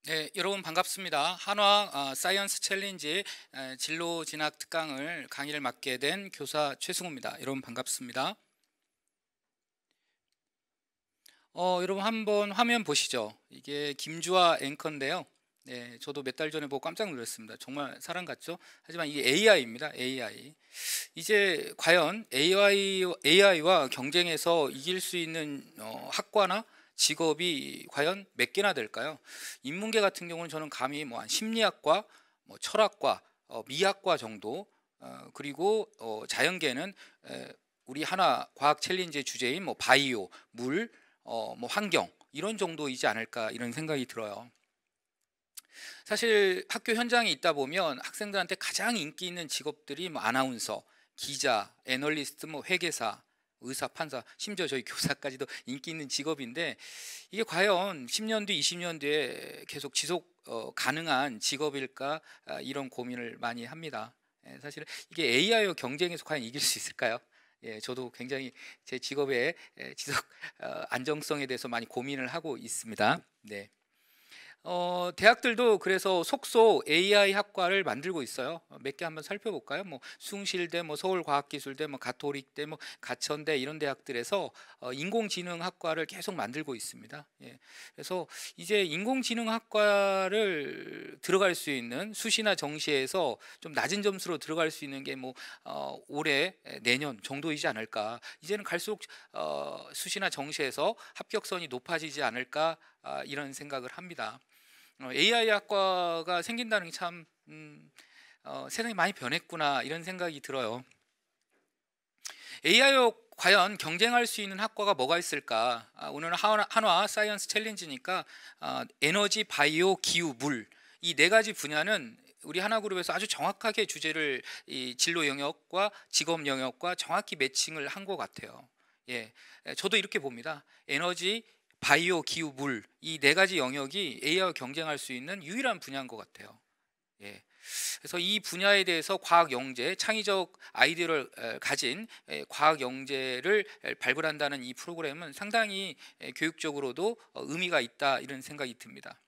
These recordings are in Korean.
네, 여러분 반갑습니다. 한화 사이언스 챌린지 진로 진학 특강을 강의를 맡게 된 교사 최승우입니다. 여러분 반갑습니다. 여러분 한번 화면 보시죠. 이게 김주아 앵커인데요. 네, 저도 몇 달 전에 보고 깜짝 놀랐습니다. 정말 사람 같죠? 하지만 이게 AI입니다. AI. 이제 과연 AI와 경쟁해서 이길 수 있는 학과나 직업이 과연 몇 개나 될까요? 인문계 같은 경우는 저는 감히 뭐 한 심리학과, 뭐 철학과, 미학과 정도, 그리고 자연계는 우리 하나 과학 챌린지의 주제인 뭐 바이오, 물, 뭐 환경 이런 정도이지 않을까 이런 생각이 들어요. 사실 학교 현장에 있다 보면 학생들한테 가장 인기 있는 직업들이 뭐 아나운서, 기자, 애널리스트, 뭐 회계사, 의사, 판사, 심지어 저희 교사까지도 인기 있는 직업인데 이게 과연 10년 뒤, 20년 뒤에 계속 지속 가능한 직업일까 이런 고민을 많이 합니다. 사실 이게 AI와 경쟁에서 과연 이길 수 있을까요? 예, 저도 굉장히 제 직업의 지속 안정성에 대해서 많이 고민을 하고 있습니다. 네. 대학들도 그래서 속속 AI 학과를 만들고 있어요. 몇 개 한번 살펴볼까요? 뭐 숭실대, 뭐 서울과학기술대, 뭐 가톨릭대, 뭐 가천대 이런 대학들에서 인공지능학과를 계속 만들고 있습니다. 예. 그래서 이제 인공지능학과를 들어갈 수 있는 수시나 정시에서 좀 낮은 점수로 들어갈 수 있는 게 뭐 올해 내년 정도이지 않을까. 이제는 갈수록 수시나 정시에서 합격선이 높아지지 않을까 이런 생각을 합니다. AI 학과가 생긴다는 게 참 세상이 많이 변했구나 이런 생각이 들어요. AI와 과연 경쟁할 수 있는 학과가 뭐가 있을까? 오늘은 한화 사이언스 챌린지니까 에너지, 바이오, 기후, 물 이 네 가지 분야는 우리 하나그룹에서 아주 정확하게 주제를 이 진로 영역과 직업 영역과 정확히 매칭을 한 것 같아요. 예, 저도 이렇게 봅니다. 에너지, 바이오, 기후, 물 이 네 가지 영역이 AI와 경쟁할 수 있는 유일한 분야인 것 같아요. 예. 그래서 이 분야에 대해서 과학 영재, 창의적 아이디어를 가진 과학 영재를 발굴한다는 이 프로그램은 상당히 교육적으로도 의미가 있다 이런 생각이 듭니다.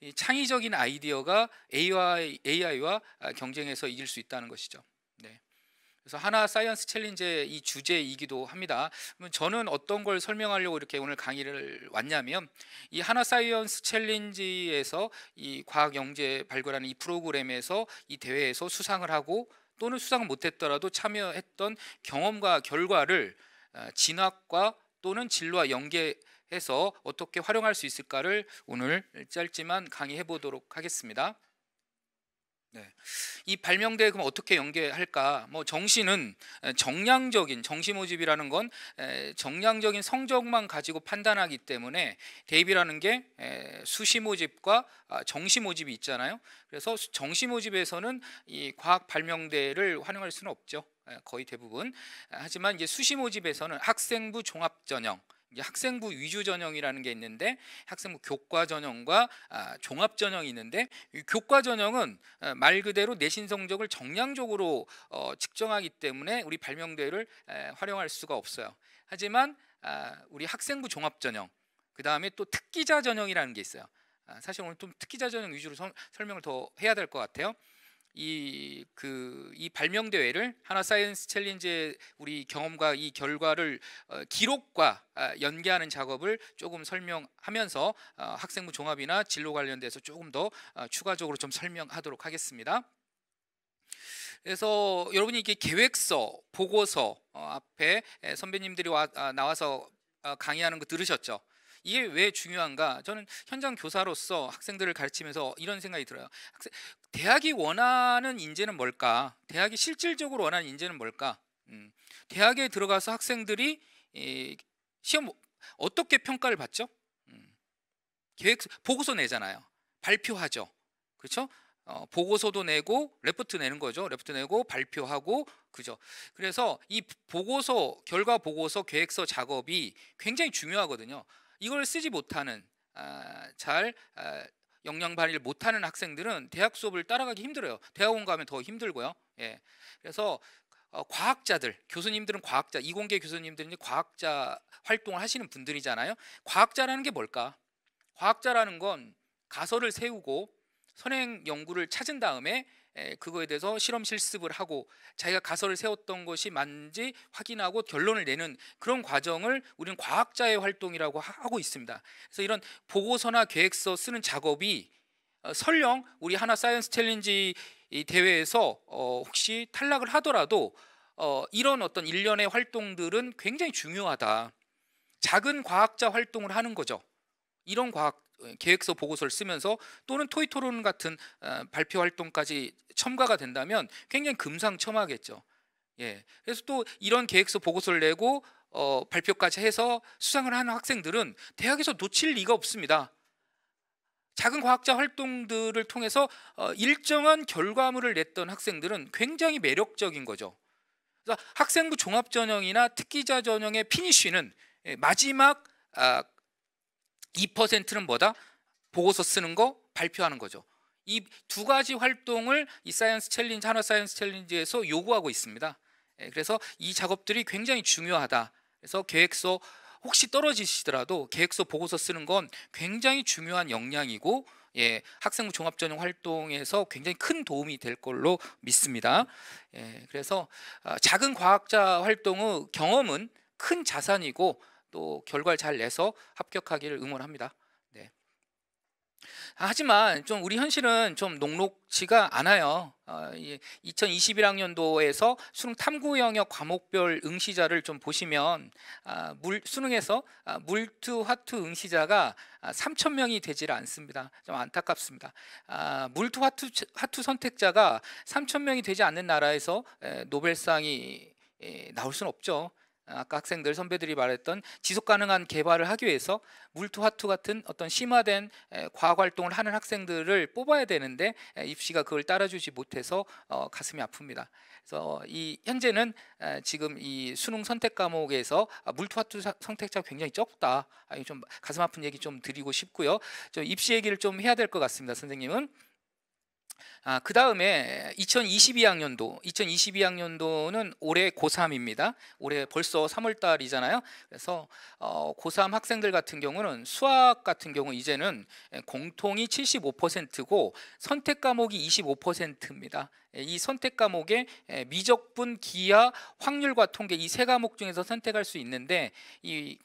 이 창의적인 아이디어가 AI와 경쟁해서 이길 수 있다는 것이죠. 네. 그래서 하나 사이언스 챌린지의 이 주제이기도 합니다. 그러면 저는 어떤 걸 설명하려고 이렇게 오늘 강의를 왔냐면 이 하나 사이언스 챌린지에서 이 과학 영재 발굴하는 이 프로그램에서 이 대회에서 수상을 하고 또는 수상을 못했더라도 참여했던 경험과 결과를 진학과 또는 진로와 연계해서 어떻게 활용할 수 있을까를 오늘 짧지만 강의해 보도록 하겠습니다. 네. 이 발명대에 그럼 어떻게 연계할까? 뭐 정시는 정량적인 정시 모집이라는 건 정량적인 성적만 가지고 판단하기 때문에 대입이라는 게 수시 모집과 정시 모집이 있잖아요. 그래서 정시 모집에서는 이 과학 발명대를 활용할 수는 없죠. 거의 대부분. 하지만 이제 수시 모집에서는 학생부 종합 전형 학생부 위주 전형이라는 게 있는데 학생부 교과 전형과 종합 전형이 있는데 이 교과 전형은 말 그대로 내신 성적을 정량적으로 측정하기 때문에 우리 발명대를 활용할 수가 없어요. 하지만 우리 학생부 종합 전형 그 다음에 또 특기자 전형이라는 게 있어요. 사실 오늘 좀 특기자 전형 위주로 설명을 더 해야 될 것 같아요. 이 발명 대회를 하나 사이언스 챌린지의 우리 경험과 이 결과를 기록과 연계하는 작업을 조금 설명하면서 학생부 종합이나 진로 관련돼서 조금 더 추가적으로 좀 설명하도록 하겠습니다. 그래서 여러분이 이게 계획서, 보고서 앞에 선배님들이 나와서 강의하는 거 들으셨죠? 이게 왜 중요한가? 저는 현장 교사로서 학생들을 가르치면서 이런 생각이 들어요. 대학이 원하는 인재는 뭘까? 대학이 실질적으로 원하는 인재는 뭘까? 대학에 들어가서 학생들이 시험 어떻게 평가를 받죠? 보고서 내잖아요. 발표하죠. 그렇죠? 보고서도 내고 레포트 내는 거죠. 레포트 내고 발표하고 그죠. 그래서 이 보고서, 결과 보고서, 계획서 작업이 굉장히 중요하거든요. 이걸 쓰지 못하는 잘 역량 발휘를 못하는 학생들은 대학 수업을 따라가기 힘들어요. 대학원 가면 더 힘들고요. 예. 그래서 과학자들, 교수님들은 과학자, 이공계 교수님들은 과학자 활동을 하시는 분들이잖아요. 과학자라는 게 뭘까? 과학자라는 건 가설을 세우고 선행 연구를 찾은 다음에 그거에 대해서 실험 실습을 하고 자기가 가설을 세웠던 것이 맞는지 확인하고 결론을 내는 그런 과정을 우리는 과학자의 활동이라고 하고 있습니다. 그래서 이런 보고서나 계획서 쓰는 작업이 설령 우리 하나 사이언스 챌린지 이 대회에서 혹시 탈락을 하더라도 이런 어떤 일련의 활동들은 굉장히 중요하다. 작은 과학자 활동을 하는 거죠. 이런 과학 계획서 보고서를 쓰면서 또는 토의 토론 같은 발표 활동까지 첨가가 된다면 굉장히 금상첨화겠죠. 예. 그래서 또 이런 계획서 보고서를 내고 발표까지 해서 수상을 하는 학생들은 대학에서 놓칠 리가 없습니다. 작은 과학자 활동들을 통해서 일정한 결과물을 냈던 학생들은 굉장히 매력적인 거죠. 그래서 학생부 종합전형이나 특기자 전형의 피니쉬는 마지막 2%는 뭐다? 보고서 쓰는 거, 발표하는 거죠. 이 두 가지 활동을 이 사이언스 챌린지, 하나 사이언스 챌린지에서 요구하고 있습니다. 그래서 이 작업들이 굉장히 중요하다. 그래서 계획서 혹시 떨어지시더라도 계획서 보고서 쓰는 건 굉장히 중요한 역량이고 학생부 종합전형 활동에서 굉장히 큰 도움이 될 걸로 믿습니다. 그래서 작은 과학자 활동의 경험은 큰 자산이고 또 결과를 잘 내서 합격하기를 응원합니다. 네. 하지만 좀 우리 현실은 좀 녹록지가 않아요. 2021학년도에서 수능 탐구 영역 과목별 응시자를 좀 보시면 수능에서 물투, 화투 응시자가 3,000명이 되질 않습니다. 좀 안타깝습니다. 물투, 화투 선택자가 3,000명이 되지 않는 나라에서 노벨상이 나올 수는 없죠. 아까 학생들 선배들이 말했던 지속 가능한 개발을 하기 위해서 물투 화투 같은 어떤 심화된 과학 활동을 하는 학생들을 뽑아야 되는데 입시가 그걸 따라주지 못해서 가슴이 아픕니다. 그래서 이 현재는 지금 이 수능 선택 과목에서 물투 화투 선택자가 굉장히 적다. 좀 가슴 아픈 얘기 좀 드리고 싶고요. 좀 입시 얘기를 좀 해야 될 것 같습니다. 선생님은. 그 다음에 2022학년도는 올해 고3입니다. 올해 벌써 3월달이잖아요. 그래서 고3 학생들 같은 경우는 수학 같은 경우 이제는 공통이 75%고 선택 과목이 25%입니다. 이 선택 과목에 미적분, 기하, 확률과 통계 이 세 과목 중에서 선택할 수 있는데 이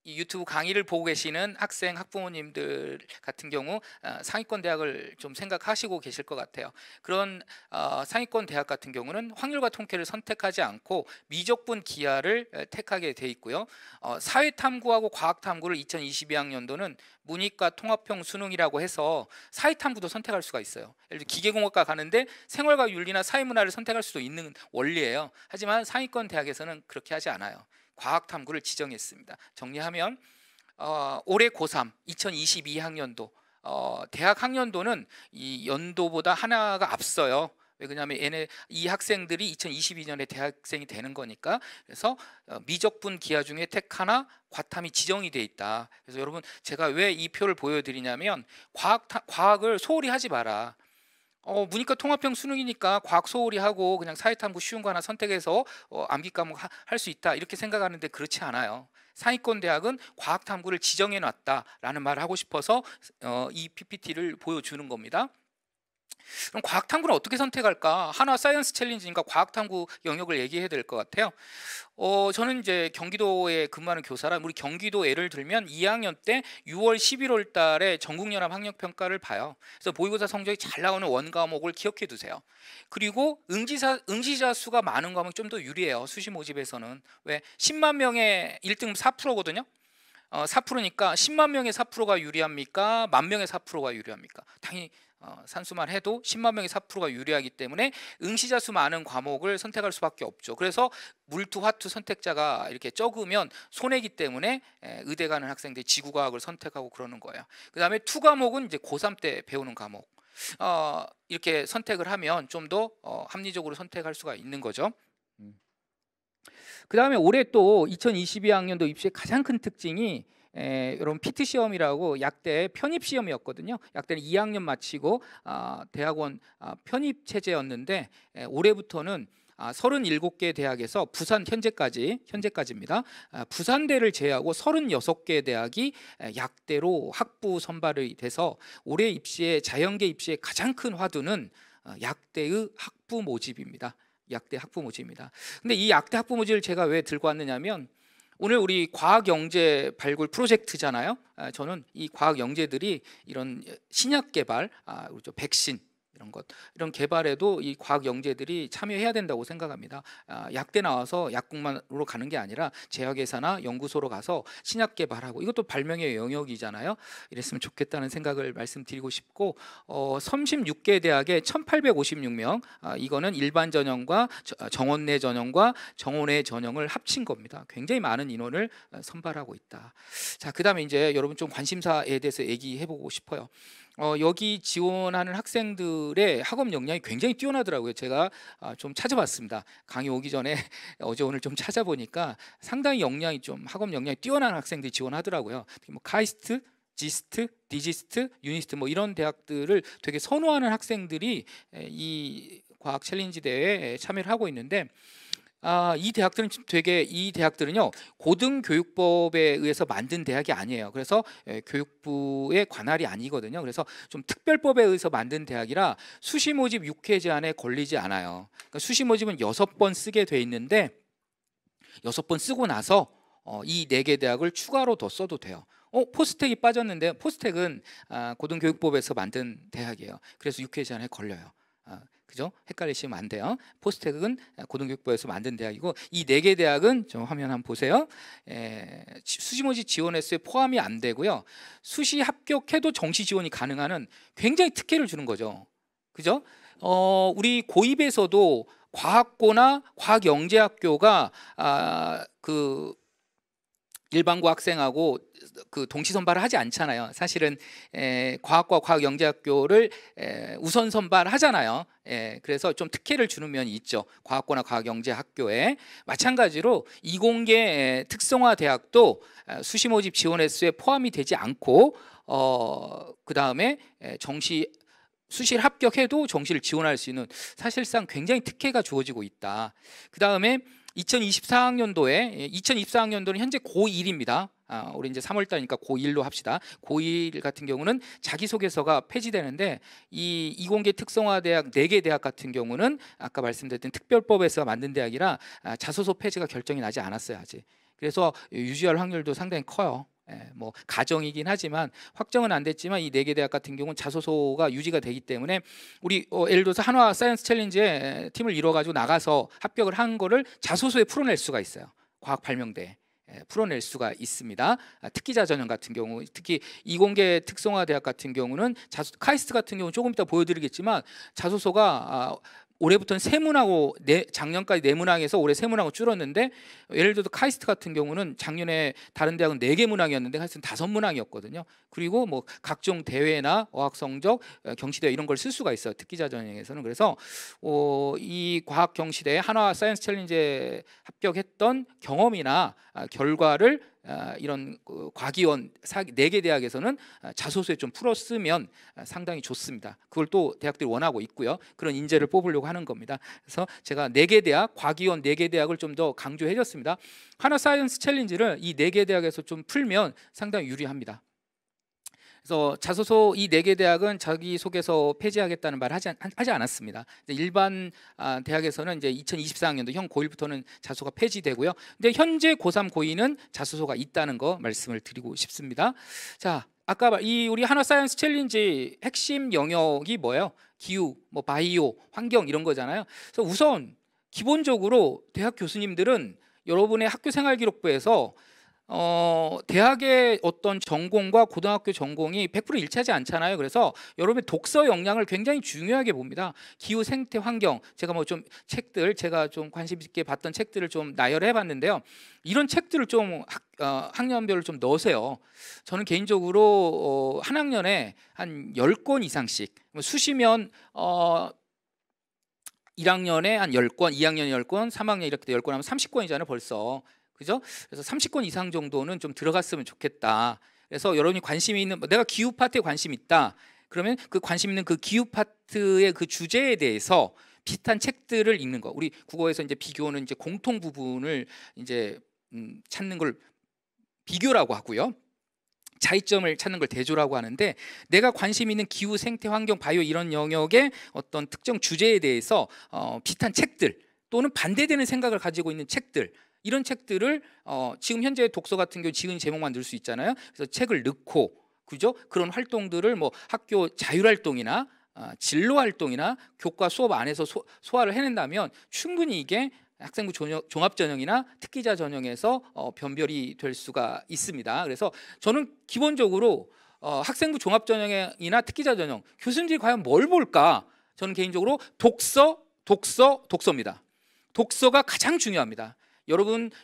유튜브 강의를 보고 계시는 학생, 학부모님들 같은 경우 상위권 대학을 좀 생각하시고 계실 것 같아요. 그런 상위권 대학 같은 경우는 확률과 통계를 선택하지 않고 미적분, 기하를 택하게 돼 있고요. 사회탐구하고 과학탐구를 2022학년도는 문이과 통합형 수능이라고 해서 사회탐구도 선택할 수가 있어요. 예를 들어 기계공학과 가는데 생활과 윤리나 사회문화를 선택할 수도 있는 원리예요. 하지만 상위권 대학에서는 그렇게 하지 않아요. 과학탐구를 지정했습니다. 정리하면 올해 고3 2022학년도 대학 학년도는 이 연도보다 하나가 앞서요. 왜냐하면 이 학생들이 2022년에 대학생이 되는 거니까. 그래서 미적분 기하 중에 택 하나 과탐이 지정이 돼 있다. 그래서 여러분 제가 왜 이 표를 보여드리냐면 과학을 소홀히 하지 마라. 문이과 통합형 수능이니까 과학 소홀히 하고 그냥 사회탐구 쉬운 거 하나 선택해서 암기 과목 할 수 있다 이렇게 생각하는데 그렇지 않아요. 상위권 대학은 과학탐구를 지정해 놨다라는 말을 하고 싶어서 이 PPT를 보여주는 겁니다. 그럼 과학탐구는 어떻게 선택할까? 하나 사이언스 챌린지니까 과학탐구 영역을 얘기해야 될 것 같아요. 저는 이제 경기도에 근무하는 교사라 우리 경기도 예를 들면 2학년 때 6월 11월 달에 전국연합 학력평가를 봐요. 그래서 모의고사 성적이 잘 나오는 원과목을 기억해 두세요. 그리고 응시자 수가 많은 과목이 좀 더 유리해요. 수시 모집에서는. 왜? 10만 명의 1등 4%거든요. 4%니까 10만 명의 4%가 유리합니까? 만 명의 4%가 유리합니까? 당연히 산수만 해도 10만 명의 4%가 유리하기 때문에 응시자 수 많은 과목을 선택할 수밖에 없죠. 그래서 물투, 화투 선택자가 이렇게 적으면 손해기 때문에 의대 가는 학생들이 지구과학을 선택하고 그러는 거예요. 그 다음에 투 과목은 이제 고3 때 배우는 과목. 이렇게 선택을 하면 좀 더 합리적으로 선택할 수가 있는 거죠. 그 다음에 올해 또 2022학년도 입시의 가장 큰 특징이 여러분 피트 시험이라고 약대 편입 시험이었거든요. 약대는 2학년 마치고 대학원 편입 체제였는데 올해부터는 37개 대학에서 부산 현재까지입니다. 부산대를 제외하고 36개 대학이 약대로 학부 선발이 돼서 올해 입시에 자연계 입시의 가장 큰 화두는 약대의 학부 모집입니다. 약대 학부 모집입니다. 근데 이 약대 학부 모집을 제가 왜 들고 왔느냐면 오늘 우리 과학 영재 발굴 프로젝트잖아요. 저는 이 과학 영재들이 이런 신약 개발, 백신 이런 개발에도 이 과학 영재들이 참여해야 된다고 생각합니다. 약대 나와서 약국만으로 가는 게 아니라 제약회사나 연구소로 가서 신약 개발하고 이것도 발명의 영역이잖아요. 이랬으면 좋겠다는 생각을 말씀드리고 싶고 36개 대학에 1856명 이거는 일반 전형과 정원내 전형과 정원외 전형을 합친 겁니다. 굉장히 많은 인원을 선발하고 있다. 자, 그다음에 이제 여러분 좀 관심사에 대해서 얘기해보고 싶어요. 여기 지원하는 학생들의 학업 역량이 굉장히 뛰어나더라고요. 제가 좀 찾아봤습니다. 강의 오기 전에 어제 오늘 좀 찾아보니까 상당히 역량이 좀 학업 역량이 뛰어난 학생들이 지원하더라고요. 특히 뭐 카이스트, 지스트, 디지스트, 유니스트 뭐 이런 대학들을 되게 선호하는 학생들이 이 과학 챌린지 대회에 참여를 하고 있는데 이 대학들은요 고등교육법에 의해서 만든 대학이 아니에요. 그래서 교육부의 관할이 아니거든요. 그래서 좀 특별법에 의해서 만든 대학이라 수시 모집 6회 제한에 걸리지 않아요. 그러니까 수시 모집은 6번 쓰게 돼 있는데 6번 쓰고 나서 이 4개 대학을 추가로 더 써도 돼요. 포스텍이 빠졌는데 포스텍은 고등교육법에서 만든 대학이에요. 그래서 6회 제한에 걸려요. 그죠? 헷갈리시면 안 돼요. 포스텍은 고등교육부에서 만든 대학이고 이 4개 대학은 좀 화면 한번 보세요. 수시 모집 지원 횟수에 포함이 안 되고요. 수시 합격해도 정시 지원이 가능한 굉장히 특혜를 주는 거죠. 그죠? 우리 고입에서도 과학고나 과학영재학교가 일반고 학생하고 동시 선발을 하지 않잖아요. 사실은 과학과 과학영재학교를 우선 선발하잖아요. 그래서 좀 특혜를 주는 면이 있죠. 과학고나 과학영재학교에 마찬가지로 이공계 특성화 대학도 수시 모집 지원 횟수에 포함이 되지 않고 그 다음에 수시를 합격해도 정시를 지원할 수 있는 사실상 굉장히 특혜가 주어지고 있다. 그 다음에 2024학년도는 현재 고1입니다. 우리 이제 3월달이니까 고1로 합시다. 고1 같은 경우는 자기소개서가 폐지되는데 이 이공계 특성화 대학 4개 대학 같은 경우는 아까 말씀드렸던 특별법에서 만든 대학이라 자소서 폐지가 결정이 나지 않았어요 아직. 그래서 유지할 확률도 상당히 커요. 뭐 가정이긴 하지만 확정은 안 됐지만 이 4개 대학 같은 경우는 자소서가 유지가 되기 때문에 우리 예를 들어서 한화 사이언스 챌린지에 팀을 이뤄가지고 나가서 합격을 한 거를 자소서에 풀어낼 수가 있어요. 과학 발명대에 풀어낼 수가 있습니다. 특기자 전형 같은 경우 특히 이공계 특성화 대학 같은 경우는 카이스트 같은 경우는 조금 이따 보여드리겠지만 자소서가 올해부터는 3문하고 작년까지 4문항에서 올해 3문항으로 줄었는데 예를 들어서 카이스트 같은 경우는 작년에 다른 대학은 4개 문항이었는데 하여튼 5문항이었거든요. 그리고 뭐 각종 대회나 어학 성적, 경시대회 이런 걸 쓸 수가 있어요. 특기자 전형에서는. 그래서 이 과학 경시대회 한화 사이언스 챌린지에 합격했던 경험이나 결과를 이런 과기원 4개 대학에서는 자소서에 좀 풀었으면 상당히 좋습니다. 그걸 또 대학들이 원하고 있고요. 그런 인재를 뽑으려고 하는 겁니다. 그래서 제가 4개 대학, 과기원 4개 대학을 좀 더 강조해 줬습니다. 하나 사이언스 챌린지를 이 4개 대학에서 좀 풀면 상당히 유리합니다. 그래서 자소서 이 4개 대학은 자기소개서 폐지하겠다는 말을 하지 않았습니다. 일반 대학에서는 이제 2024학년도 현 고1부터는 자소서가 폐지되고요. 근데 현재 고3, 고2는 자소서가 있다는 거 말씀을 드리고 싶습니다. 자, 아까 우리 한화 사이언스 챌린지 핵심 영역이 뭐예요? 기후, 뭐 바이오, 환경 이런 거잖아요. 그래서 우선 기본적으로 대학 교수님들은 여러분의 학교 생활 기록부에서 대학의 어떤 전공과 고등학교 전공이 100% 일치하지 않잖아요. 그래서 여러분의 독서 역량을 굉장히 중요하게 봅니다. 기후, 생태, 환경 제가 뭐 좀 제가 좀 관심 있게 봤던 책들을 좀 나열해 봤는데요. 이런 책들을 좀 학년별로 좀 넣으세요. 저는 개인적으로 한 학년에 한 10권 이상씩 수시면 1학년에 한 10권, 2학년에 10권, 3학년 이렇게 10권 하면 30권이잖아요 벌써. 그죠? 그래서 30권 이상 정도는 좀 들어갔으면 좋겠다. 그래서 여러분이 관심이 있는 내가 기후 파트에 관심 있다. 그러면 그 관심 있는 그 기후 파트의 그 주제에 대해서 비슷한 책들을 읽는 거. 우리 국어에서 이제 비교는 이제 공통 부분을 이제 찾는 걸 비교라고 하고요. 차이점을 찾는 걸 대조라고 하는데, 내가 관심 있는 기후, 생태, 환경, 바이오 이런 영역의 어떤 특정 주제에 대해서 비슷한 책들 또는 반대되는 생각을 가지고 있는 책들, 이런 책들을 지금 현재 독서 같은 경우 지은 제목만 넣을 수 있잖아요. 그래서 책을 넣고, 그죠? 그런 활동들을 뭐 학교 자율활동이나 진로 활동이나 교과 수업 안에서 소화를 해낸다면 충분히 이게 학생부 종합 전형이나 특기자 전형에서 변별이 될 수가 있습니다. 그래서 저는 기본적으로 학생부 종합 전형이나 특기자 전형 교수님들이 과연 뭘 볼까? 저는 개인적으로 독서입니다. 독서가 가장 중요합니다.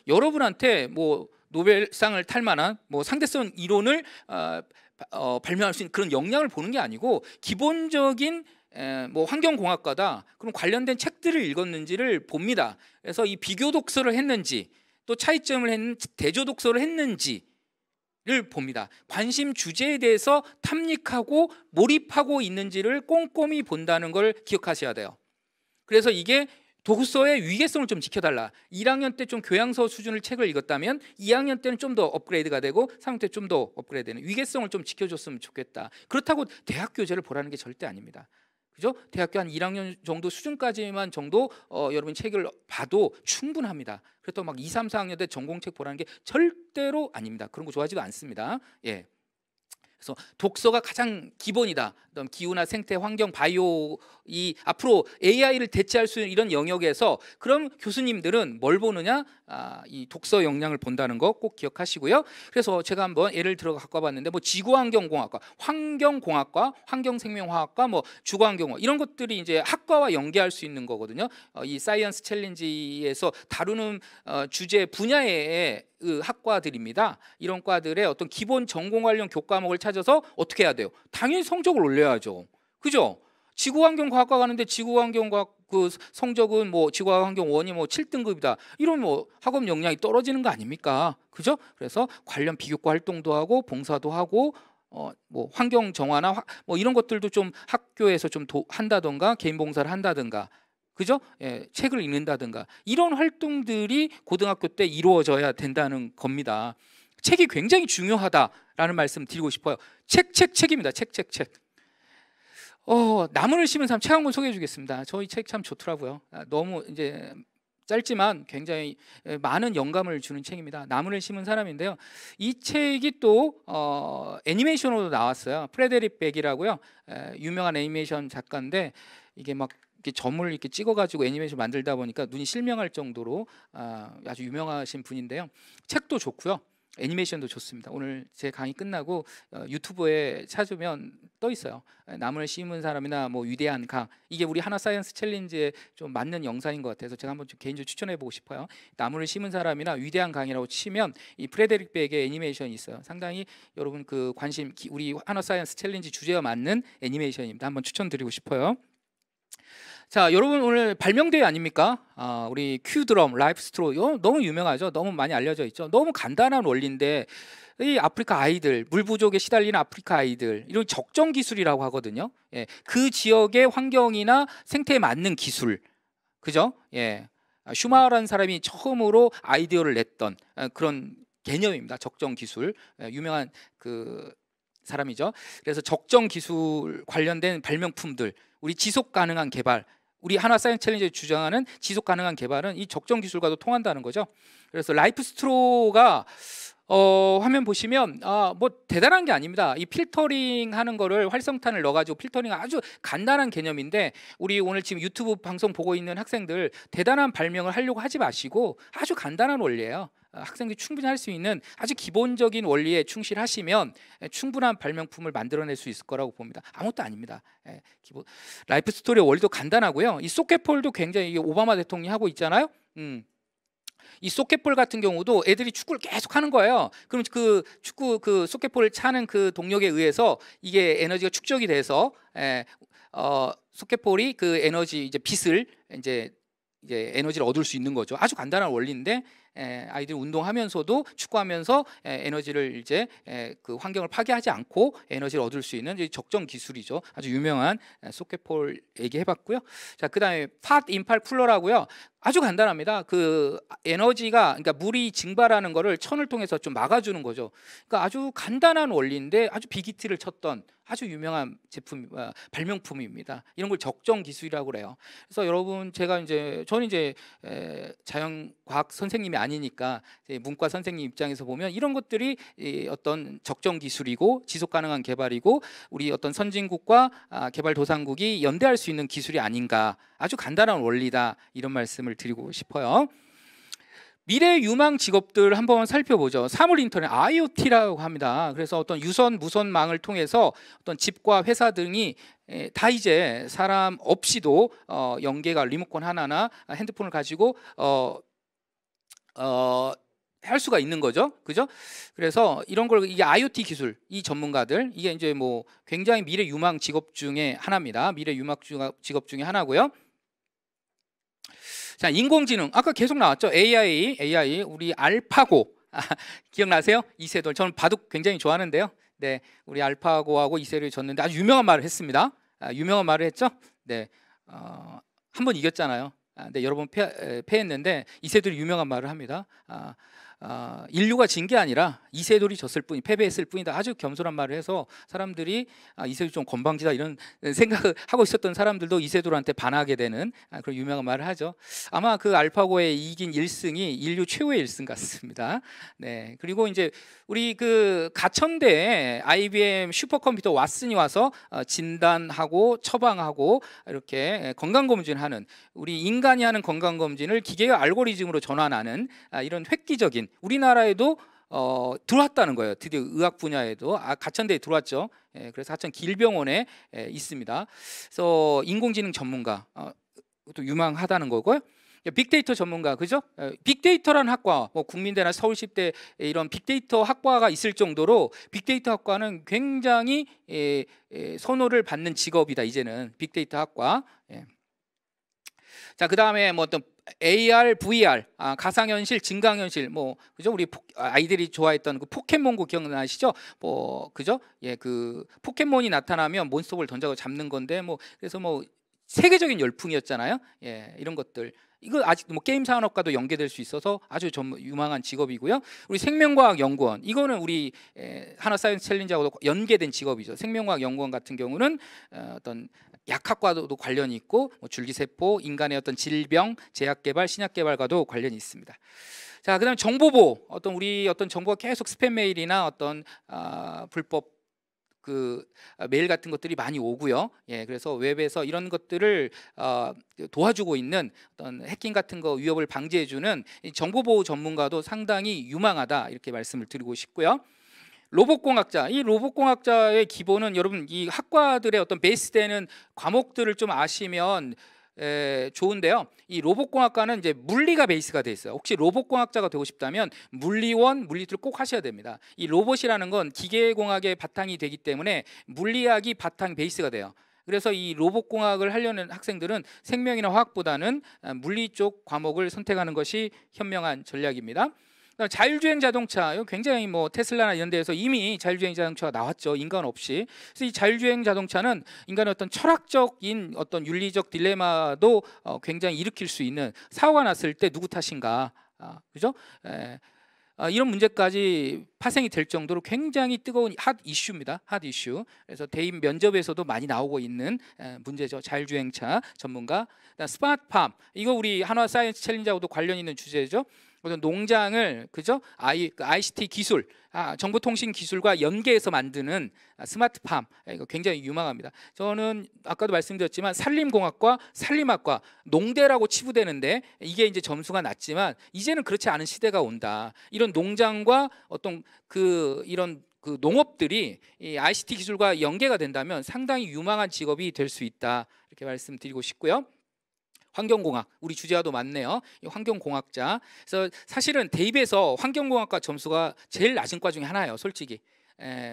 여러분한테 뭐 노벨상을 탈 만한 뭐 상대성 이론을 발명할 수 있는 그런 역량을 보는 게 아니고, 기본적인 뭐 환경공학과다 그럼 관련된 책들을 읽었는지를 봅니다. 그래서 이 비교 독서를 했는지 또 차이점을 했는 대조 독서를 했는지를 봅니다. 관심 주제에 대해서 탐닉하고 몰입하고 있는지를 꼼꼼히 본다는 걸 기억하셔야 돼요. 그래서 이게 독서의 위계성을 좀 지켜달라. 1학년 때 좀 교양서 수준의 책을 읽었다면 2학년 때는 좀 더 업그레이드가 되고 3학년 때 좀 더 업그레이드되는 위계성을 좀 지켜줬으면 좋겠다. 그렇다고 대학 교재를 보라는 게 절대 아닙니다. 그죠? 대학교 한 1학년 정도 수준까지만 정도 여러분 책을 봐도 충분합니다. 그래도 막 2, 3, 4학년 때 전공책 보라는 게 절대로 아닙니다. 그런 거 좋아하지도 않습니다. 예. 그래서 독서가 가장 기본이다. 그다음 기후나 생태, 환경, 바이오, 이 앞으로 AI를 대체할 수 있는 이런 영역에서 그럼 교수님들은 뭘 보느냐? 이 독서 역량을 본다는 거 꼭 기억하시고요. 그래서 제가 한번 예를 들어 갖고 와봤는데, 뭐 지구환경공학과, 환경공학과, 환경생명화학과, 뭐 주거환경공학 이런 것들이 이제 학과와 연계할 수 있는 거거든요. 이 사이언스 챌린지에서 다루는 주제 분야의 학과들입니다. 이런 과들의 어떤 기본 전공 관련 교과목을 찾아서 어떻게 해야 돼요? 당연히 성적을 올려야죠. 그죠? 지구환경과학과 가는데 지구환경과학 그 성적은 뭐 지구환경 1이 뭐 7등급이다. 이러면 뭐 학업 역량이 떨어지는 거 아닙니까? 그죠? 그래서 관련 비교과 활동도 하고 봉사도 하고 뭐 환경 정화나 뭐 이런 것들도 좀 학교에서 좀 한다던가 개인 봉사를 한다든가, 그죠? 예, 책을 읽는다든가 이런 활동들이 고등학교 때 이루어져야 된다는 겁니다. 책이 굉장히 중요하다라는 말씀 드리고 싶어요. 책입니다. 책. 나무를 심은 사람 책 한 권 소개해 주겠습니다. 저희 책 참 좋더라고요. 너무 이제 짧지만 굉장히 많은 영감을 주는 책입니다. 나무를 심은 사람인데요. 이 책이 또 애니메이션으로 나왔어요. 프레데릭 백이라고요. 유명한 애니메이션 작가인데, 이게 막 이렇게 점을 이렇게 찍어가지고 애니메이션 만들다 보니까 눈이 실명할 정도로 아주 유명하신 분인데요. 책도 좋고요. 애니메이션도 좋습니다. 오늘 제 강의 끝나고 유튜브에 찾으면 떠 있어요. 나무를 심은 사람이나 뭐 위대한 강, 이게 우리 하나 사이언스 챌린지에 좀 맞는 영상인 것 같아서 제가 한번 좀 개인적으로 추천해 보고 싶어요. 나무를 심은 사람이나 위대한 강이라고 치면 이 프레데릭 백의 애니메이션이 있어요. 상당히 여러분 그 관심, 우리 하나 사이언스 챌린지 주제와 맞는 애니메이션입니다. 한번 추천드리고 싶어요. 자, 여러분 오늘 발명대회 아닙니까? 우리 큐드럼, 라이프 스트로 너무 유명하죠. 너무 많이 알려져 있죠. 너무 간단한 원리인데 이 아프리카 아이들, 물 부족에 시달리는 아프리카 아이들, 이런 적정 기술이라고 하거든요. 예, 그 지역의 환경이나 생태에 맞는 기술, 그죠? 예, 슈마라는 사람이 처음으로 아이디어를 냈던 그런 개념입니다. 적정 기술, 유명한 그 사람이죠. 그래서 적정 기술 관련된 발명품들, 우리 지속 가능한 개발, 우리 하나 사이언스 챌린지에 주장하는 지속 가능한 개발은 이 적정 기술과도 통한다는 거죠. 그래서 라이프 스트로가 화면 보시면 뭐 대단한 게 아닙니다. 이 필터링 하는 거를 활성탄을 넣어가지고 필터링 아주 간단한 개념인데, 우리 오늘 지금 유튜브 방송 보고 있는 학생들 대단한 발명을 하려고 하지 마시고 아주 간단한 원리예요. 학생들이 충분히 할 수 있는 아주 기본적인 원리에 충실하시면 충분한 발명품을 만들어낼 수 있을 거라고 봅니다. 아무것도 아닙니다. 라이프 스토리의 원리도 간단하고요. 이 소켓폴도 굉장히 오바마 대통령이 하고 있잖아요. 이 소켓볼 같은 경우도 애들이 축구를 계속 하는 거예요. 그럼 그 축구 그 소켓볼을 차는 그 동력에 의해서 이게 에너지가 축적이 돼서 소켓볼이 그 에너지 이제 빛을 이제 에너지를 얻을 수 있는 거죠. 아주 간단한 원리인데 아이들이 운동하면서도 축구하면서 에너지를 이제 그 환경을 파괴하지 않고 에너지를 얻을 수 있는 적정 기술이죠. 아주 유명한 소켓폴 얘기해봤고요. 자, 그다음에 팟 인팔 쿨러라고요. 아주 간단합니다. 그 에너지가 그러니까 물이 증발하는 거를 천을 통해서 좀 막아주는 거죠. 그러니까 아주 간단한 원리인데 아주 빅히트를 쳤던 아주 유명한 제품 발명품입니다. 이런 걸 적정 기술이라고 그래요. 그래서 여러분 저는 이제 자연과학 선생님이 아니니까 문과 선생님 입장에서 보면 이런 것들이 어떤 적정 기술이고 지속 가능한 개발이고 우리 어떤 선진국과 개발도상국이 연대할 수 있는 기술이 아닌가. 아주 간단한 원리다 이런 말씀을 드리고 싶어요. 미래 유망 직업들 한번 살펴보죠. 사물 인터넷 IoT라고 합니다. 그래서 어떤 유선 무선망을 통해서 어떤 집과 회사 등이 다 이제 사람 없이도 연계가 리모컨 하나나 핸드폰을 가지고 할 수가 있는 거죠, 그죠? 그래서 이런 걸 이게 IoT 기술, 이 전문가들 이게 이제 뭐 굉장히 미래 유망 직업 중에 하나입니다. 미래 유망 직업 중에 하나고요. 자, 인공지능 아까 계속 나왔죠. AI 우리 알파고 기억나세요? 이세돌 저는 바둑 굉장히 좋아하는데요. 네, 우리 알파고하고 이세돌이 졌는데 아주 유명한 말을 했습니다. 유명한 말을 했죠. 네, 한 번 이겼잖아요. 네, 여러 번 패했는데 이세돌이 유명한 말을 합니다. 인류가 진 게 아니라 이세돌이 졌을 뿐, 패배했을 뿐이다. 아주 겸손한 말을 해서 사람들이 이세돌이 좀 건방지다 이런 생각을 하고 있었던 사람들도 이세돌한테 반하게 되는 그런 유명한 말을 하죠. 아마 그 알파고에 이긴 1승이 인류 최후의 1승 같습니다. 네, 그리고 이제 우리 그 가천대에 IBM 슈퍼컴퓨터 왓슨이 와서 진단하고 처방하고 이렇게 건강검진하는 우리 인간이 하는 건강검진을 기계가 알고리즘으로 전환하는 이런 획기적인 우리나라에도 들어왔다는 거예요. 드디어 의학 분야에도 가천대에 들어왔죠. 그래서 하천 길병원에 있습니다. 그래서 인공지능 전문가 또 유망하다는 거고요. 빅데이터 전문가, 그죠? 빅데이터라는 학과, 뭐 국민대나 서울시대 이런 빅데이터 학과가 있을 정도로 빅데이터 학과는 굉장히 선호를 받는 직업이다. 이제는 빅데이터 학과. 자, 그 다음에 뭐 어떤 AR, VR, 가상현실, 증강현실, 뭐 그죠? 우리 아이들이 좋아했던 그 포켓몬고 기억나시죠? 뭐 그죠? 예, 그 포켓몬이 나타나면 몬스터볼 던져서 잡는 건데 뭐 그래서 뭐 세계적인 열풍이었잖아요. 예, 이런 것들. 이거 아직 뭐 게임 산업과도 연계될 수 있어서 아주 유망한 직업이고요. 우리 생명과학 연구원 이거는 우리 하나 사이언스 챌린지하고도 연계된 직업이죠. 생명과학 연구원 같은 경우는 어떤 약학과도 관련이 있고 뭐 줄기세포, 인간의 어떤 질병, 제약 개발, 신약 개발과도 관련이 있습니다. 자, 그다음 정보보호 우리 어떤 정보가 계속 스팸 메일이나 어떤 불법 그 메일 같은 것들이 많이 오고요. 예, 그래서 웹에서 이런 것들을 도와주고 있는 어떤 해킹 같은 거 위협을 방지해주는 정보보호 전문가도 상당히 유망하다 이렇게 말씀을 드리고 싶고요. 로봇공학자, 이 로봇공학자의 기본은 여러분 이 학과들의 어떤 베이스되는 과목들을 좀 아시면 좋은데요. 이 로봇공학과는 이제 물리가 베이스가 돼 있어요. 혹시 로봇공학자가 되고 싶다면 물리원, 물리투를 꼭 하셔야 됩니다. 이 로봇이라는 건 기계공학의 바탕이 되기 때문에 물리학이 바탕 베이스가 돼요. 그래서 이 로봇공학을 하려는 학생들은 생명이나 화학보다는 물리 쪽 과목을 선택하는 것이 현명한 전략입니다. 자율주행 자동차, 이거 굉장히 뭐 테슬라나 이런 데에서 이미 자율주행 자동차가 나왔죠. 인간 없이. 그래서 이 자율주행 자동차는 인간의 어떤 철학적인 어떤 윤리적 딜레마도 굉장히 일으킬 수 있는, 사고가 났을 때 누구 탓인가, 그죠? 이런 문제까지 파생이 될 정도로 굉장히 뜨거운 핫 이슈입니다. 핫 이슈. 그래서 대입 면접에서도 많이 나오고 있는 문제죠. 자율주행차 전문가. 스마트팜, 이거 우리 한화 사이언스 챌린지하고도 관련 있는 주제죠. 어떤 농장을 그죠? ICT 기술, 정보통신 기술과 연계해서 만드는 스마트팜, 이거 굉장히 유망합니다. 저는 아까도 말씀드렸지만 산림공학과 산림학과 농대라고 치부되는데 이게 이제 점수가 낮지만 이제는 그렇지 않은 시대가 온다. 이런 농장과 어떤 이런 농업들이 이 ICT 기술과 연계가 된다면 상당히 유망한 직업이 될 수 있다. 이렇게 말씀드리고 싶고요. 환경공학, 우리 주제와도 맞네요. 환경공학자. 그래서 사실은 대입에서 환경공학과 점수가 제일 낮은 과 중에 하나예요. 솔직히.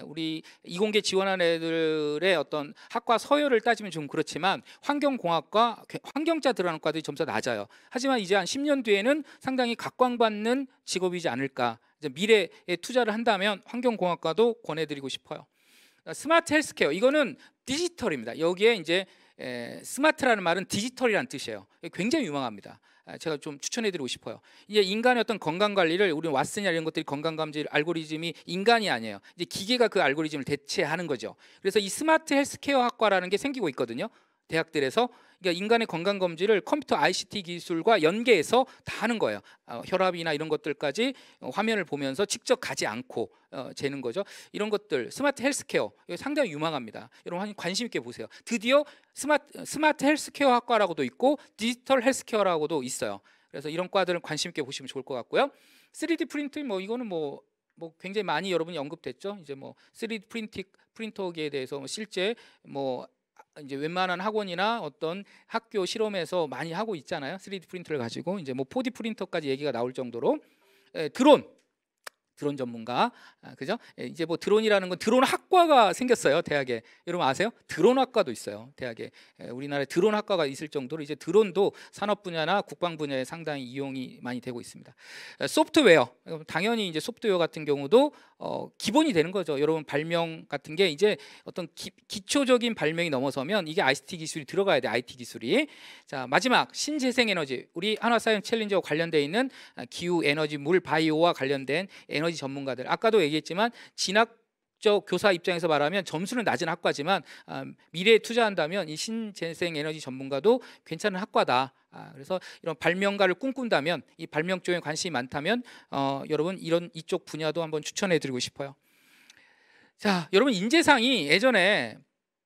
우리 이공계 지원한 애들의 어떤 학과 서열을 따지면 좀 그렇지만 환경공학과 환경자 들어가는 과들이 점수가 낮아요. 하지만 이제 한 10년 뒤에는 상당히 각광받는 직업이지 않을까. 이제 미래에 투자를 한다면 환경공학과도 권해드리고 싶어요. 스마트 헬스케어, 이거는 디지털입니다. 여기에 이제 스마트라는 말은 디지털이라는 뜻이에요. 굉장히 유망합니다. 제가 좀 추천해드리고 싶어요. 이제 인간의 어떤 건강 관리를, 우리 왓슨이나 이런 것들이 건강 감지 알고리즘이 인간이 아니에요. 이제 기계가 그 알고리즘을 대체하는 거죠. 그래서 이 스마트 헬스케어 학과라는 게 생기고 있거든요. 대학들에서. 그러니까 인간의 건강 검지를 컴퓨터 ICT 기술과 연계해서 다 하는 거예요. 혈압이나 이런 것들까지 화면을 보면서 직접 가지 않고 재는 거죠. 이런 것들 스마트 헬스케어 상당히 유망합니다. 여러분 관심 있게 보세요. 드디어 스마트 헬스케어 학과라고도 있고 디지털 헬스케어라고도 있어요. 그래서 이런 과들은 관심 있게 보시면 좋을 것 같고요. 3D 프린팅 이거는 뭐 굉장히 많이 여러분이 언급됐죠. 이제 3D 프린터기에 대해서 실제 이제 웬만한 학원이나 어떤 학교 실험에서 많이 하고 있잖아요. 3D 프린터를 가지고 이제 4D 프린터까지 얘기가 나올 정도로. 드론 전문가, 그죠? 이제 드론이라는 건 드론 학과가 생겼어요, 대학에. 여러분 아세요? 드론 학과도 있어요, 대학에. 우리나라에 드론 학과가 있을 정도로 이제 드론도 산업 분야나 국방 분야에 상당히 이용이 많이 되고 있습니다. 소프트웨어, 당연히 이제 소프트웨어 같은 경우도 기본이 되는 거죠. 여러분 발명 같은 게 이제 어떤 기초적인 발명이 넘어서면 이게 ICT 기술이 들어가야 돼, IT 기술이. 자, 마지막 신재생 에너지, 우리 한화사이언스 챌린저와 관련돼 있는 기후, 에너지, 물, 바이오와 관련된 에너지 전문가들, 아까도 얘기했지만 진학적 교사 입장에서 말하면 점수는 낮은 학과지만 미래에 투자한다면 이 신재생 에너지 전문가도 괜찮은 학과다. 그래서 이런 발명가를 꿈꾼다면, 이 발명 쪽에 관심이 많다면 여러분 이쪽 분야도 한번 추천해드리고 싶어요. 자, 여러분 인재상이 예전에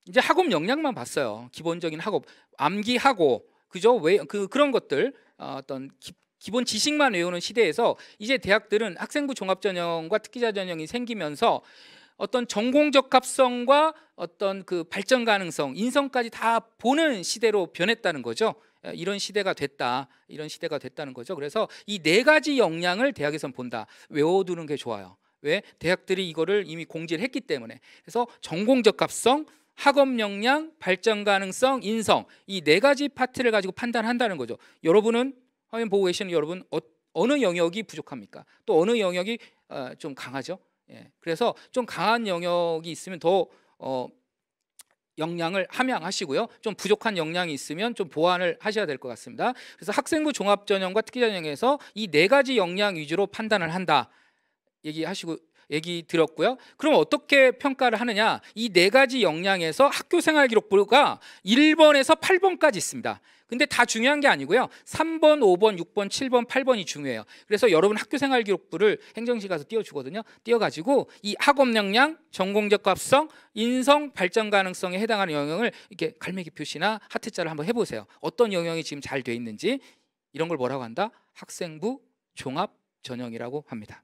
이제 학업 역량만 봤어요. 기본적인 학업, 암기하고, 그죠? 그런 것들, 어떤 기본 지식만 외우는 시대에서 이제 대학들은 학생부 종합전형과 특기자 전형이 생기면서 어떤 전공 적합성과 어떤 그 발전 가능성, 인성까지 다 보는 시대로 변했다는 거죠. 이런 시대가 됐다. 이런 시대가 됐다는 거죠. 그래서 이 4가지 역량을 대학에선 본다. 외워두는 게 좋아요. 왜? 대학들이 이거를 이미 공지를 했기 때문에. 그래서 전공 적합성, 학업 역량, 발전 가능성, 인성, 이 4가지 파트를 가지고 판단한다는 거죠. 여러분은 화면 보고 계시는 여러분 어느 영역이 부족합니까? 또 어느 영역이 좀 강하죠? 그래서 좀 강한 영역이 있으면 더 역량을 함양하시고요. 좀 부족한 역량이 있으면 좀 보완을 하셔야 될 것 같습니다. 그래서 학생부 종합전형과 특기전형에서 이 4가지 역량 위주로 판단을 한다 얘기 들었고요. 그럼 어떻게 평가를 하느냐? 이 4가지 역량에서 학교생활기록부가 1번에서 8번까지 있습니다. 근데 다 중요한 게 아니고요. 3번, 5번, 6번, 7번, 8번이 중요해요. 그래서 여러분 학교생활기록부를 행정실 가서 띄워주거든요. 띄워가지고 이 학업 역량, 전공적 합성, 인성, 발전 가능성에 해당하는 영역을 이렇게 갈매기 표시나 하트자를 한번 해보세요. 어떤 영역이 지금 잘 돼 있는지. 이런 걸 뭐라고 한다? 학생부 종합 전형이라고 합니다.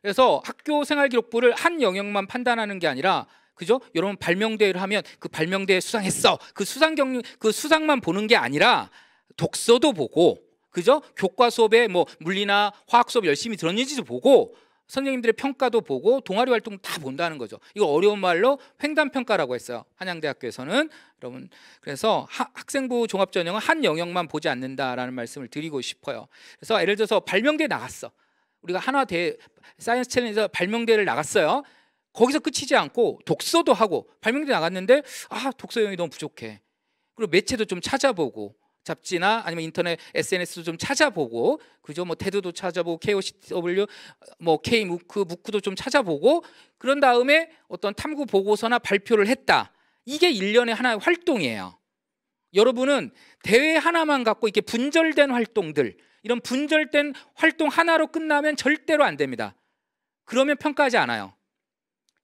그래서 학교생활기록부를 한 영역만 판단하는 게 아니라, 그죠? 여러분 발명대회를 하면 그 발명대회 수상했어. 그 수상만 보는 게 아니라 독서도 보고, 그죠? 교과 수업에 물리나 화학 수업 열심히 들었는지도 보고, 선생님들의 평가도 보고, 동아리 활동 다 본다는 거죠. 이거 어려운 말로 횡단평가라고 했어요. 한양대학교에서는. 여러분, 그래서 학생부 종합전형은 한 영역만 보지 않는다라는 말씀을 드리고 싶어요. 그래서 예를 들어서 발명대회 나갔어. 우리가 한화대 사이언스 챌린저 발명대회를 나갔어요. 거기서 끝이지 않고 독서도 하고, 발명대회 나갔는데 독서 영역이 너무 부족해. 그리고 매체도 좀 찾아보고, 잡지나 아니면 인터넷 SNS도 좀 찾아보고, 그죠? 테드도 찾아보고, KOCW, K무크도 좀 찾아보고, 그런 다음에 어떤 탐구 보고서나 발표를 했다. 이게 1년의 하나의 활동이에요. 여러분은 대회 하나만 갖고 이렇게 분절된 활동들, 이런 분절된 활동 하나로 끝나면 절대로 안 됩니다. 그러면 평가하지 않아요.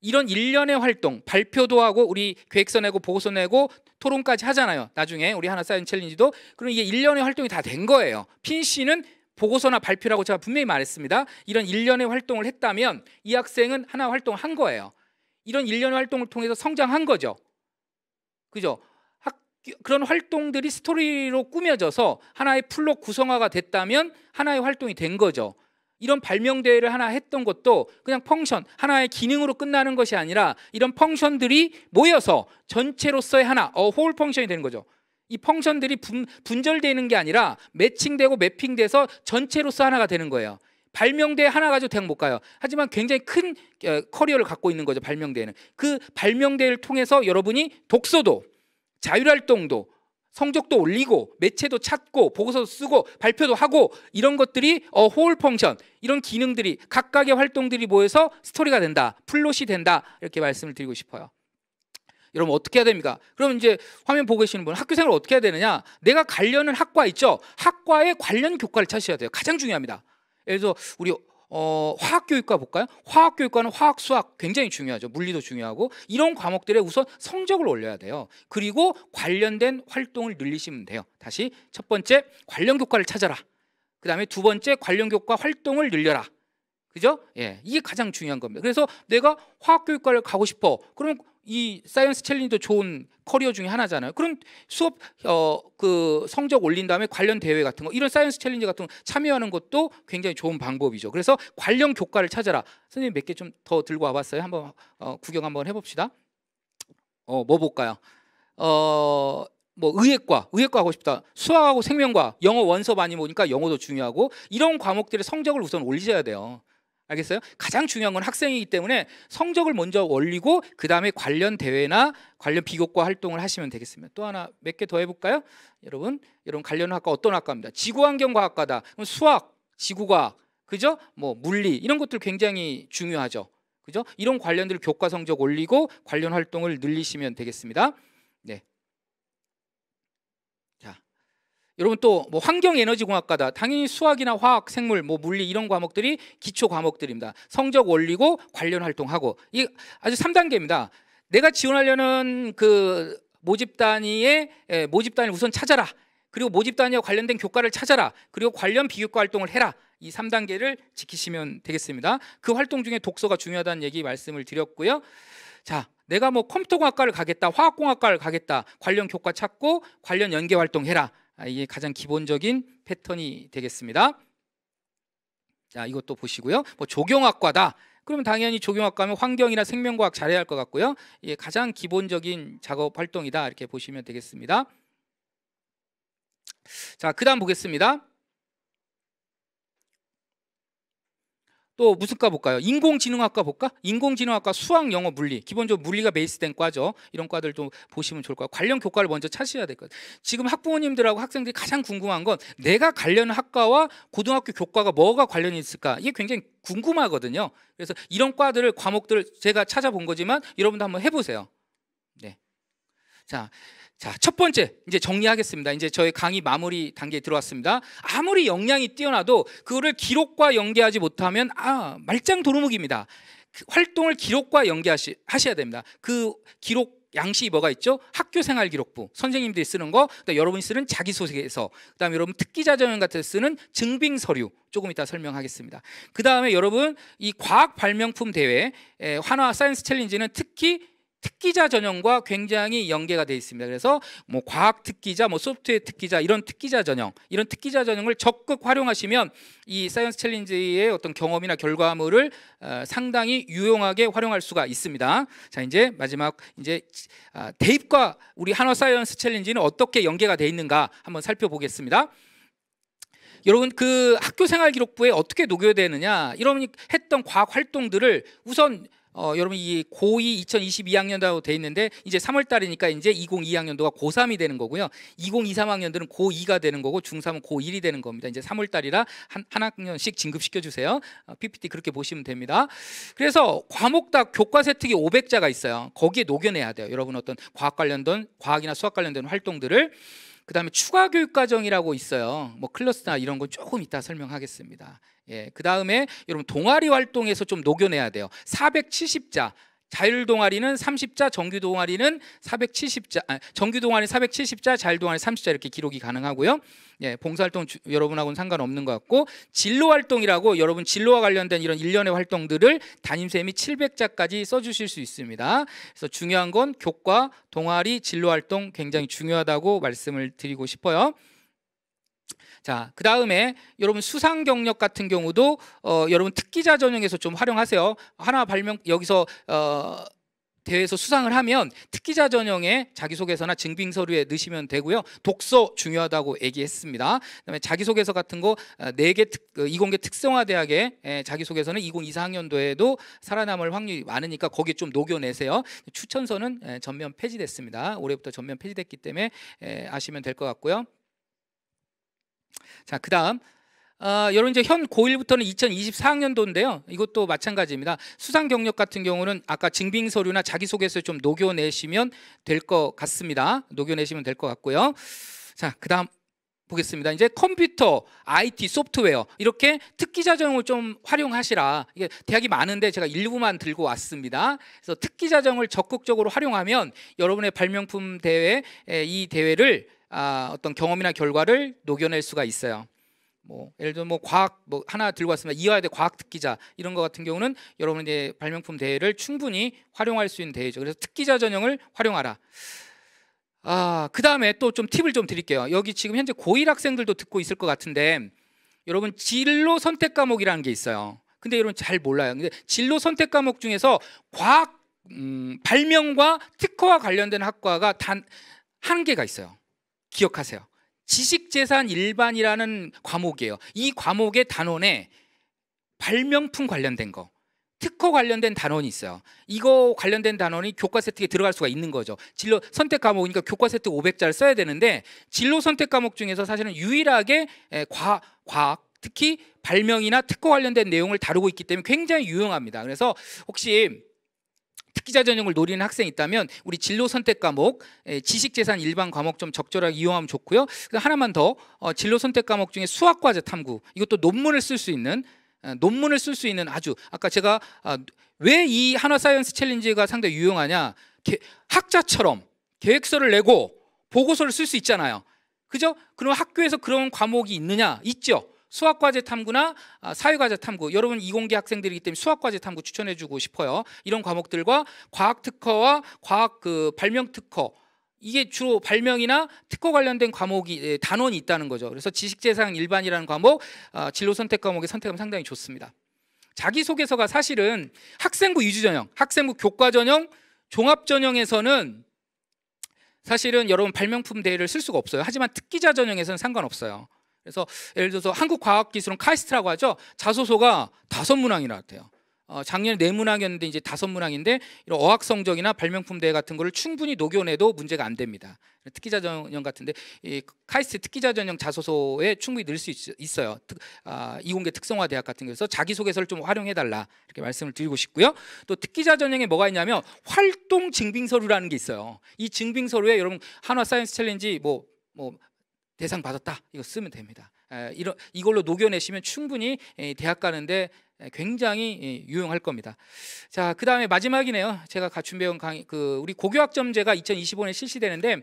이런 1년의 활동, 발표도 하고 우리 계획서 내고 보고서 내고 토론까지 하잖아요. 나중에 우리 한화사이언스 챌린지도. 그럼 이게 1년의 활동이 다 된 거예요. 핀씨는 보고서나 발표라고 제가 분명히 말했습니다. 이런 1년의 활동을 했다면 이 학생은 하나 활동을 한 거예요. 이런 1년의 활동을 통해서 성장한 거죠. 그죠? 그런 활동들이 스토리로 꾸며져서 하나의 플롯 구성화가 됐다면 하나의 활동이 된 거죠. 이런 발명대회를 하나 했던 것도 그냥 펑션, 하나의 기능으로 끝나는 것이 아니라 이런 펑션들이 모여서 전체로서의 하나, 홀 펑션이 되는 거죠. 이 펑션들이 분절되는 게 아니라 매칭되고 매핑돼서 전체로서 하나가 되는 거예요. 발명대회 하나 가지고 대학 못 가요. 하지만 굉장히 큰 커리어를 갖고 있는 거죠. 발명대회는. 그 발명대회를 통해서 여러분이 독서도, 자율활동도, 성적도 올리고, 매체도 찾고, 보고서도 쓰고, 발표도 하고, 이런 것들이 홀 펑션, 이런 기능들이, 각각의 활동들이 모여서 스토리가 된다, 플롯이 된다, 이렇게 말씀을 드리고 싶어요. 여러분 어떻게 해야 됩니까? 그럼 이제 화면 보고 계시는 분, 학교 생활을 어떻게 해야 되느냐? 내가 가려는 학과 있죠? 학과의 관련 교과를 찾으셔야 돼요. 가장 중요합니다. 예를 들어서 우리 화학교육과 볼까요? 화학교육과는 화학, 수학 굉장히 중요하죠. 물리도 중요하고, 이런 과목들에 우선 성적을 올려야 돼요. 그리고 관련된 활동을 늘리시면 돼요. 다시 첫 번째, 관련 교과를 찾아라. 그 다음에 두 번째, 관련 교과 활동을 늘려라. 그죠? 예, 이게 가장 중요한 겁니다. 그래서 내가 화학교육과를 가고 싶어. 그러면 이 사이언스 챌린지도 좋은 커리어 중에 하나잖아요. 그럼 수업 그 성적 올린 다음에 관련 대회 같은 거, 이런 사이언스 챌린지 같은 거 참여하는 것도 굉장히 좋은 방법이죠. 그래서 관련 교과를 찾아라. 선생님 몇 개 좀 더 들고 와봤어요. 한번 구경 한번 해봅시다. 뭐 볼까요? 뭐 의예과 하고 싶다. 수학하고 생명과, 영어 원서 많이 보니까 영어도 중요하고, 이런 과목들의 성적을 우선 올리셔야 돼요. 알겠어요? 가장 중요한 건 학생이기 때문에 성적을 먼저 올리고 그 다음에 관련 대회나 관련 비교과 활동을 하시면 되겠습니다. 또 하나 몇 개 더 해볼까요? 여러분 관련 학과 어떤 학과입니다. 지구환경과학과다. 그럼 수학, 지구과학, 그죠? 뭐 물리, 이런 것들 굉장히 중요하죠. 그죠? 이런 관련들 교과 성적 올리고 관련 활동을 늘리시면 되겠습니다. 네. 여러분 또 뭐 환경에너지공학과다. 당연히 수학이나 화학, 생물, 뭐 물리, 이런 과목들이 기초 과목들입니다. 성적 올리고 관련 활동하고, 이 아주 3단계입니다. 내가 지원하려는 그 모집 단위를 우선 찾아라. 그리고 모집 단위와 관련된 교과를 찾아라. 그리고 관련 비교과 활동을 해라. 이 3단계를 지키시면 되겠습니다. 그 활동 중에 독서가 중요하다는 얘기 말씀을 드렸고요. 자, 내가 뭐 컴퓨터공학과를 가겠다, 화학공학과를 가겠다. 관련 교과 찾고 관련 연계 활동해라. 이게 가장 기본적인 패턴이 되겠습니다. 자, 이것도 보시고요. 뭐 조경학과다. 그러면 당연히 조경학과면 환경이나 생명과학 잘해야 할 것 같고요. 이게 가장 기본적인 작업 활동이다. 이렇게 보시면 되겠습니다. 자, 그다음 보겠습니다. 또 무슨 과 볼까요? 인공지능학과 볼까? 인공지능학과 수학, 영어, 물리. 기본적으로 물리가 베이스된 과죠. 이런 과들도 보시면 좋을 것 같아요. 관련 교과를 먼저 찾으셔야 될 것 같아요. 지금 학부모님들하고 학생들이 가장 궁금한 건 내가 관련 학과와 고등학교 교과가 뭐가 관련이 있을까? 이게 굉장히 궁금하거든요. 그래서 이런 과들을, 과목들을 제가 찾아본 거지만 여러분도 한번 해보세요. 네. 자, 첫 번째 이제 정리하겠습니다. 이제 저희 강의 마무리 단계에 들어왔습니다. 아무리 역량이 뛰어나도 그거를 기록과 연계하지 못하면 말짱 도루묵입니다. 그 활동을 기록과 연계하셔야 됩니다. 그 기록 양식이 뭐가 있죠? 학교생활 기록부, 선생님들이 쓰는 거, 그다음에 여러분이 쓰는 자기소개서, 그다음에 여러분 특기자전형 같은 데 쓰는 증빙 서류, 조금 이따 설명하겠습니다. 그다음에 여러분 이 과학 발명품 대회, 한화 사이언스 챌린지는 특히 특기자 전형과 굉장히 연계가 되어 있습니다. 그래서 뭐 과학 특기자, 뭐 소프트웨어 특기자, 이런 특기자 전형을 적극 활용하시면 이 사이언스 챌린지의 어떤 경험이나 결과물을 상당히 유용하게 활용할 수가 있습니다. 자, 이제 마지막 이제 대입과 우리 한화 사이언스 챌린지는 어떻게 연계가 되어 있는가 한번 살펴보겠습니다. 여러분 그 학교생활 기록부에 어떻게 녹여야 되느냐, 여러분이 했던 과학 활동들을 우선 여러분 이 고2 2022학년도라고 돼 있는데 이제 3월 달이니까 이제 2022학년도가 고3이 되는 거고요. 2023학년들은 고2가 되는 거고 중3은 고1이 되는 겁니다. 이제 3월 달이라 한 학년씩 진급시켜 주세요. PPT 그렇게 보시면 됩니다. 그래서 과목당 교과 세특이 500자가 있어요. 거기에 녹여내야 돼요. 여러분 어떤 과학 관련된, 과학이나 수학 관련된 활동들을. 그다음에 추가 교육 과정이라고 있어요. 뭐 클러스나 이런 건 조금 이따 설명하겠습니다. 예, 그다음에 여러분 동아리 활동에서 좀 녹여내야 돼요. 470자, 자율 동아리는 30자, 정규 동아리는 470자, 정규 동아리 470자, 자율 동아리 30자 이렇게 기록이 가능하고요. 예, 봉사활동 여러분하고는 상관없는 것 같고, 진로 활동이라고 여러분 진로와 관련된 이런 일련의 활동들을 담임쌤이 700자까지 써주실 수 있습니다. 그래서 중요한 건 교과, 동아리, 진로 활동 굉장히 중요하다고 말씀을 드리고 싶어요. 자, 그 다음에 여러분 수상 경력 같은 경우도 여러분 특기자 전형에서 좀 활용하세요. 하나 발명 여기서 대회에서 수상을 하면 특기자 전형에 자기소개서나 증빙 서류에 넣으시면 되고요. 독서 중요하다고 얘기했습니다. 그다음에 자기소개서 같은 거 4개 이공계 특성화 대학의 자기소개서는 2024학년도에도 살아남을 확률이 많으니까 거기에 좀 녹여내세요. 추천서는 전면 폐지됐습니다. 올해부터 전면 폐지됐기 때문에 아시면 될 것 같고요. 자, 그다음 여러분 이제 현 고1부터는 2024학년도인데요. 이것도 마찬가지입니다. 수상 경력 같은 경우는 아까 증빙 서류나 자기소개서에 좀 녹여내시면 될 것 같습니다. 녹여내시면 될 것 같고요. 자, 그다음 보겠습니다. 이제 컴퓨터, IT, 소프트웨어 이렇게 특기자 전형을 좀 활용하시라. 이게 대학이 많은데 제가 일부만 들고 왔습니다. 그래서 특기자 전형을 적극적으로 활용하면 여러분의 발명품 대회 이 대회를 어떤 경험이나 결과를 녹여낼 수가 있어요. 뭐 예를 들어 뭐 과학 뭐 하나 들고 왔습니다. 이화여대 과학 특기자 이런 거 같은 경우는 여러분 이제 발명품 대회를 충분히 활용할 수 있는 대회죠. 그래서 특기자 전형을 활용하라. 그 다음에 또 좀 팁을 좀 드릴게요. 여기 지금 현재 고1 학생들도 듣고 있을 것 같은데 여러분 진로 선택 과목이라는 게 있어요. 근데 여러분 잘 몰라요. 근데 진로 선택 과목 중에서 과학 발명과 특허와 관련된 학과가 단 한 개가 있어요. 기억하세요. 지식재산 일반이라는 과목이에요. 이 과목의 단원에 발명품 관련된 거, 특허 관련된 단원이 있어요. 이거 관련된 단원이 교과 세트에 들어갈 수가 있는 거죠. 진로 선택 과목이니까 교과 세트 500자를 써야 되는데 진로 선택 과목 중에서 사실은 유일하게 과학, 특히 발명이나 특허 관련된 내용을 다루고 있기 때문에 굉장히 유용합니다. 그래서 혹시 특기자 전형을 노리는 학생이 있다면 우리 진로 선택 과목 지식재산 일반 과목 좀 적절하게 이용하면 좋고요. 하나만 더 진로 선택 과목 중에 수학과제 탐구 이것도 논문을 쓸 수 있는 아주 아까 제가 왜 이 한화 사이언스 챌린지가 상당히 유용하냐 학자처럼 계획서를 내고 보고서를 쓸 수 있잖아요. 그죠? 그럼 학교에서 그런 과목이 있느냐? 있죠. 수학과제 탐구나 사회과제 탐구 여러분 이공계 학생들이기 때문에 수학과제 탐구 추천해주고 싶어요. 이런 과목들과 과학 특허와 과학 발명 특허 이게 주로 발명이나 특허 관련된 과목이 단원이 있다는 거죠. 그래서 지식재산 일반이라는 과목 진로 선택 과목에 선택하면 상당히 좋습니다. 자기소개서가 사실은 학생부 위주 전형, 학생부 교과 전형, 종합 전형에서는 사실은 여러분 발명품 대회를 쓸 수가 없어요. 하지만 특기자 전형에서는 상관없어요. 그래서 예를 들어서 한국과학기술원 카이스트라고 하죠. 자소서가 5문항이 나왔대요. 작년에 4문항이었는데 이제 5문항인데 이런 어학 성적이나 발명품 대회 같은 거를 충분히 녹여내도 문제가 안 됩니다. 특기자 전형 같은데 이 카이스트 특기자 전형 자소서에 충분히 넣을 수 있어요. 이공계 특성화 대학 같은 거에서 자기소개서를 좀 활용해달라 이렇게 말씀을 드리고 싶고요. 또 특기자 전형에 뭐가 있냐면 활동 증빙 서류라는 게 있어요. 이 증빙 서류에 여러분 한화 사이언스 챌린지 뭐 대상 받았다 이거 쓰면 됩니다. 이걸로 녹여내시면 충분히 대학 가는데 굉장히 유용할 겁니다. 자, 그 다음에 마지막이네요. 제가 준비해온 강의 우리 고교학점제가 2025년에 실시되는데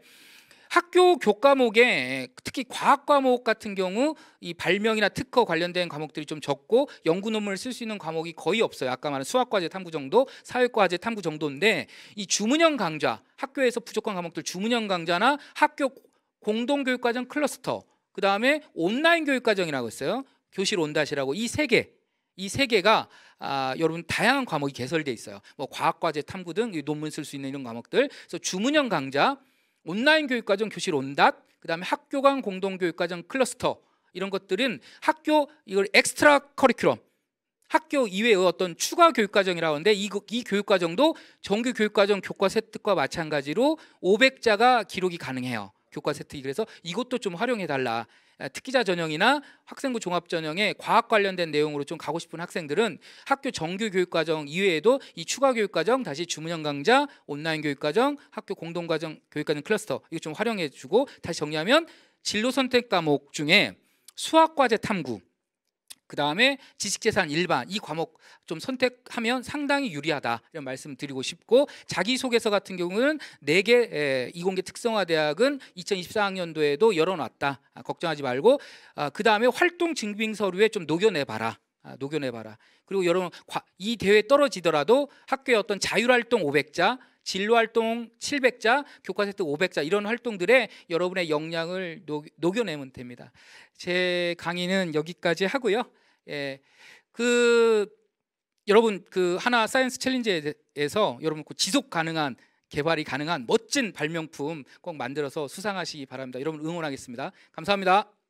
학교 교과목에 특히 과학 과목 같은 경우 이 발명이나 특허 관련된 과목들이 좀 적고 연구 논문을 쓸 수 있는 과목이 거의 없어요. 아까 말한 수학과제 탐구 정도, 사회과제 탐구 정도인데 이 주문형 강좌 학교에서 부족한 과목들 주문형 강좌나 학교 공동교육과정 클러스터 그 다음에 온라인 교육과정이라고 있어요. 교실 온닷이라고 이 세 개가 여러분 다양한 과목이 개설되어 있어요. 뭐 과학과제 탐구 등 논문 쓸 수 있는 이런 과목들. 그래서 주문형 강좌, 온라인 교육과정 교실 온닷, 그 다음에 학교 간 공동교육과정 클러스터 이런 것들은 학교 이걸 엑스트라 커리큘럼 학교 이외의 어떤 추가 교육과정이라고 하는데 이 교육과정도 정규 교육과정 교과 세특과 마찬가지로 500자가 기록이 가능해요. 교과 세특이. 그래서 이것도 좀 활용해달라. 특기자 전형이나 학생부 종합 전형에 과학 관련된 내용으로 좀 가고 싶은 학생들은 학교 정규 교육과정 이외에도 이 추가 교육과정 다시 주문형 강좌, 온라인 교육과정, 학교 공동과정 교육과정 클러스터 이거 좀 활용해주고 다시 정리하면 진로 선택 과목 중에 수학과제 탐구 그 다음에 지식재산 일반 이 과목 좀 선택하면 상당히 유리하다 이런 말씀 드리고 싶고 자기소개서 같은 경우는 4개 이공계 특성화 대학은 2024학년도에도 열어놨다. 걱정하지 말고 그 다음에 활동 증빙 서류에 좀 녹여내봐라. 그리고 여러분 이 대회 떨어지더라도 학교의 어떤 자율활동 500자 진로 활동 700자, 교과 획득 500자 이런 활동들에 여러분의 역량을 녹여내면 됩니다. 제 강의는 여기까지 하고요. 예, 여러분 하나 사이언스 챌린지에서 여러분 지속 가능한 개발이 가능한 멋진 발명품 꼭 만들어서 수상하시기 바랍니다. 여러분 응원하겠습니다. 감사합니다.